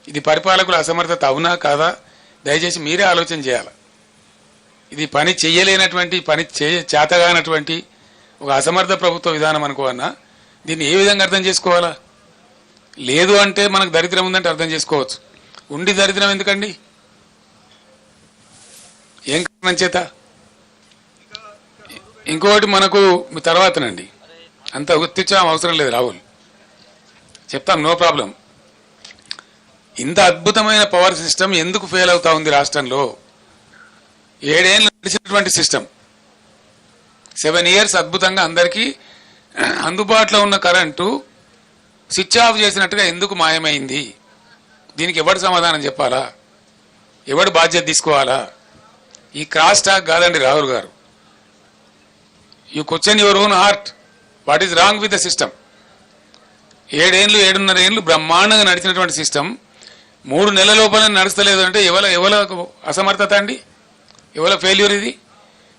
ఇది పరిపాలకుల అసమర్థత అవునా కాదా దయచేసి మీరే ఆలోచన చేయాలి. ఇది పని చెయ్యలేనటువంటి చేతగానటువంటి ఒక అసమర్థ ప్రభుత్వ విధానం అనుకోవన్నా దీన్ని ఏ విధంగా అర్థం చేసుకోవాలా? లేదు అంటే మనకు దరిద్రం ఉందంటే అర్థం చేసుకోవచ్చు. ఉండి దరిద్రం ఎందుకండి? ఏం కారణం చేత? ఇంకోటి మనకు తర్వాతనండి, అంత గుర్తించడం అవసరం లేదు రాహుల్, చెప్తాం, నో ప్రాబ్లం. ఇంత అద్భుతమైన పవర్ సిస్టమ్ ఎందుకు ఫెయిల్ అవుతా ఉంది రాష్ట్రంలో? 7 ఏళ్ళు నడిచినటువంటి సిస్టమ్, 7 years అద్భుతంగా అందరికీ అందుబాటులో ఉన్న కరెంటు స్విచ్ ఆఫ్ చేసినట్టుగా ఎందుకు మాయమైంది? దీనికి ఎవడు సమాధానం చెప్పాలా? ఎవడు బాధ్యత తీసుకోవాలా? ఈ క్రాస్ టాక్ కాదండి రాహుల్ గారు. You question your own heart, what is wrong with the system? 7 ఏళ్ళు 7.5 ఏళ్ళు బ్రహ్మాండంగా నడిచినటువంటి సిస్టమ్ 3 నెలల లోపల నడుస్తలేదు అంటే ఎవల అసమర్థత అండి? ఎవల ఫెయిల్యూర్ ఇది?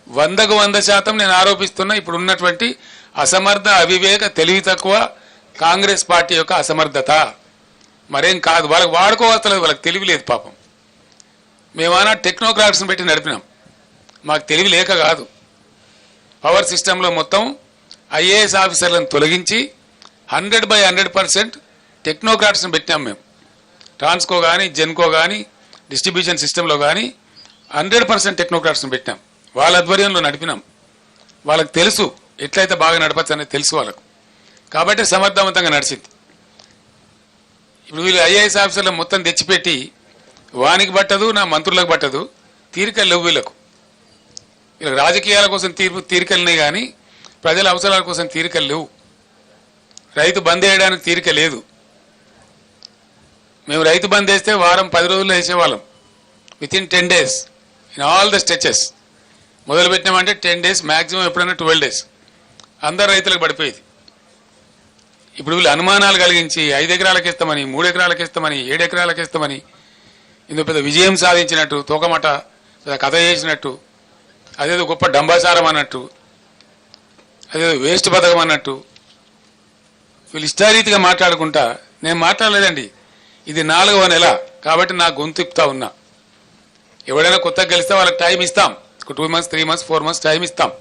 100కు 100% నేను ఆరోపిస్తున్నా ఇప్పుడు ఉన్నటువంటి అసమర్థ, అవివేక, తెలివి తక్కువ కాంగ్రెస్ పార్టీ యొక్క అసమర్థత, మరేం కాదు. వాళ్ళకి వాడుకోవస్తలేదు, వాళ్ళకి తెలివి లేదు పాపం. మేమన్నా టెక్నోక్రాట్స్ని పెట్టి నడిపినాం, మాకు తెలివి లేక కాదు. పవర్ సిస్టంలో మొత్తం ఐఏఎస్ ఆఫీసర్లను తొలగించి 100% టెక్నోక్రాట్స్ని పెట్టినాం మేము. ట్రాన్స్కో కానీ, జెన్కో కానీ, డిస్ట్రిబ్యూషన్ సిస్టంలో కానీ 100% టెక్నోక్రాట్స్ని పెట్టినాం. వాళ్ళ ఆధ్వర్యంలో నడిపినాం. వాళ్ళకి తెలుసు ఎట్లయితే బాగా నడపచ్చు అనేది తెలుసు వాళ్ళకు, కాబట్టి సమర్థవంతంగా నడిచింది. ఇప్పుడు వీళ్ళు ఐఏఎస్ ఆఫీసర్లు మొత్తం తెచ్చిపెట్టి వానికి పట్టదు, నా మంత్రులకు పట్టదు, తీరికలు లేవు వీళ్ళకు. వీళ్ళకి రాజకీయాల కోసం తీరికలున్నాయి కానీ ప్రజల అవసరాల కోసం తీరికలు లేవు. రైతు బంద్ వేయడానికి తీరిక లేదు. మేము రైతు బంద్ వేస్తే వారం 10 రోజుల్లో వేసేవాళ్ళం, within 10 days in all the stitches. మొదలు పెట్టినామంటే 10 days, మ్యాక్సిమం ఎప్పుడైనా 12 days అందరు రైతులకు పడిపోయేది. ఇప్పుడు వీళ్ళు అనుమానాలు కలిగించి 5 ఎకరాలకు ఇస్తామని, 3 ఎకరాలకు ఇస్తామని, 7 ఎకరాలకు ఇస్తామని ఇందులో పెద్ద విజయం సాధించినట్టు, తోకమట పెద్ద కథ చేసినట్టు, అదేదో గొప్ప డంబాసారం అన్నట్టు, అదేదో వేస్ట్ పథకం అన్నట్టు వీళ్ళు ఇష్టారీతిగా మాట్లాడుకుంటా. నేను మాట్లాడలేదండి, ఇది 4వ నెల కాబట్టి నా గొంతు ఇప్తా ఉన్నా. ఎవడైనా కొత్తగా గెలిస్తే వాళ్ళకి టైం ఇస్తాం, 2 months 3 months 4 months టైం ఇస్తాం.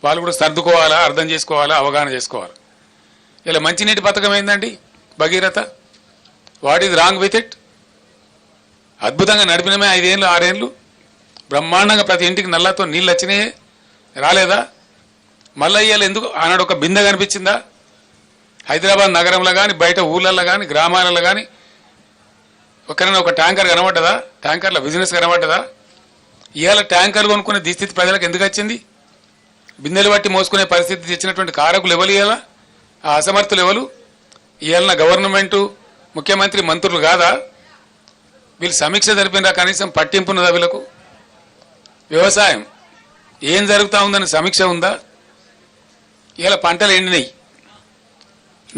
వాళ్ళు కూడా సర్దుకోవాలా, అర్థం చేసుకోవాలా, అవగాహన చేసుకోవాలి. ఇలా మంచినీటి పథకం ఏందండి Bhagiratha? What is wrong with it? అద్భుతంగా నడిపినమే 5 ఏళ్ళు 6 ఏళ్ళు బ్రహ్మాండంగా ప్రతి ఇంటికి నల్లతో నీళ్ళు వచ్చినాయే, రాలేదా? మళ్ళీ ఇవాళ ఎందుకు? ఆనాడు ఒక బిందె కనిపించిందా? హైదరాబాద్ నగరంలో కానీ, బయట ఊళ్ళల్లో కానీ, గ్రామాలలో కానీ ఒక్కరైనా ఒక ట్యాంకర్ కనబడ్డదా? ట్యాంకర్ల బిజినెస్ కనబడ్డదా? ఇవాళ ట్యాంకర్లు కొనుక్కునే దుస్థితి ప్రజలకు ఎందుకు వచ్చింది? బిందెలు బట్టి మోసుకునే పరిస్థితి తెచ్చినటువంటి కారకులు ఎవరు? ఇవాళ ఆ అసమర్థులు ఎవరు? ఇవాళ గవర్నమెంటు, ముఖ్యమంత్రి, మంత్రులు కాదా? వీళ్ళు సమీక్ష జరిపినరా? కనీసం పట్టింపున్నదా వీళ్ళకు? వ్యవసాయం ఏం జరుగుతూ ఉందని సమీక్ష ఉందా? ఇవాళ పంటలు ఎండినాయి.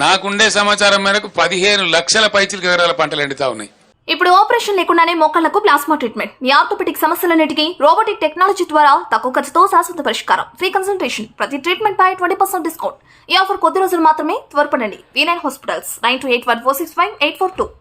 నాకుండే సమాచారం మేరకు 15 లక్షల పైచిలకు ఎకరాల పంటలు ఎండుతా ఉన్నాయి. ఇప్పుడు ఆపరేషన్ లేకుండానే మోకాళ్లకు ప్లాస్మా ట్రీట్మెంట్, మీ ఆర్థోపెడిక్ సమస్యలన్నిటికీ రోబోటిక్ టెక్నాలజీ ద్వారా తక్కువ ఖర్చుతో శాశ్వత పరిష్కారం, ఫ్రీ కన్సల్టేషన్, ప్రతి ట్రీట్మెంట్ పై 20% డిస్కౌంట్. ఈ ఆఫర్ కొద్ది రోజులు మాత్రమే, త్వరపడండి. V9 hospitals 9281465842.